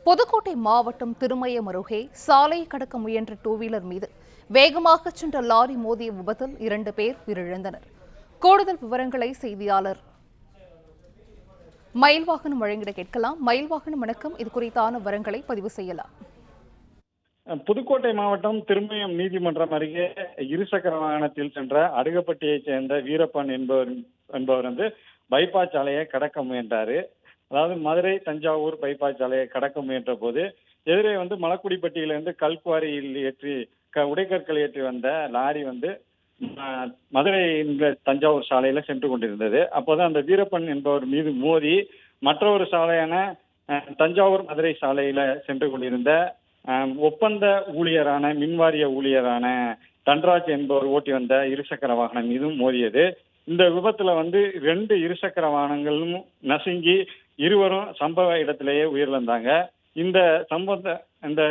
புதுக்கோட்டை மாவட்டம் திருமயம் அருகே சாலையை கடக்க முயன்ற டூவீலர் மீது வேகமாக சென்ற லாரி மோதிய விபத்தில் 2 பேர் உயிரிழந்தனர். கூடுதல் விவரங்களை செய்தியாளர் மயில்வாகனம் வழங்கிட கேட்கலாம். மயில்வாகனம், வணக்கம். இது குறித்தான விவரங்களை பதிவு செய்யலாம். புதுக்கோட்டை மாவட்டம் திருமயம் நீதிமன்றம் அருகே இருசக்கர வாகனத்தில் சென்ற அடுகப்பட்டியைச் சேர்ந்த வீரப்பன் என்பவர் பைபாஸ் சாலையை கடக்க முயன்றாரு. அதாவது மதுரை தஞ்சாவூர் பைபாஸ் சாலையை கடக்க முயன்ற போது எதிரே மலக்குடிப்பட்டியிலிருந்து கல்குவாரியில் உடைக்கற்கள் ஏற்றி வந்த லாரி மதுரை தஞ்சாவூர் சாலையில சென்று கொண்டிருந்தது. அப்போது அந்த வீரப்பன் என்பவர் மீது மோதி மற்றொரு சாலையான தஞ்சாவூர் மதுரை சாலையில சென்று கொண்டிருந்த ஒப்பந்த ஊழியரான மின்வாரிய ஊழியரான தன்ராஜ் என்பவர் ஓட்டி வந்த இருசக்கர வாகனம் மீதும் மோதியது. இந்த விபத்துல 2 இருசக்கர வாகனங்களும் நசுங்கி இருவரும் சம்பவ இடத்திலேயே உயிரிழந்தாங்க. இந்த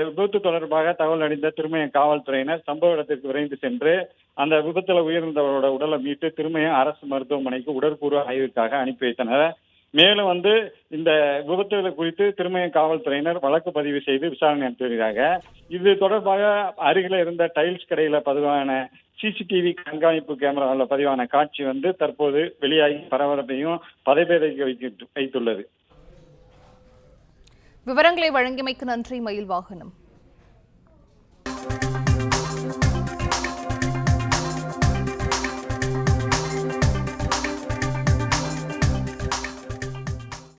விபத்து தொடர்பாக தகவல் அறிந்த திருமயம் காவல்துறையினர் சம்பவ இடத்திற்கு விரைந்து சென்று அந்த விபத்துல உயிரிழந்தவரோட உடலை மீட்டு திருமயம் அரசு மருத்துவமனைக்கு உடற்கூறு ஆய்வுக்காக அனுப்பி வைத்தனர். மேலும் இந்த விபத்துகள் குறித்து திருமயம் காவல்துறையினர் வழக்கு பதிவு செய்து விசாரணை நடத்தி வருகிறாங்க. இது தொடர்பாக அருகில இருந்த டைல்ஸ் கடையில பதிவான சிசிடிவி கண்காணிப்பு கேமராவில் பதிவான காட்சி தற்போது வெளியாகி பரபரப்பையும் பதைபதைக்க வைத்துள்ளது. விவரங்களை வழங்கியமைக்கு நன்றி மயில்வாகனம்.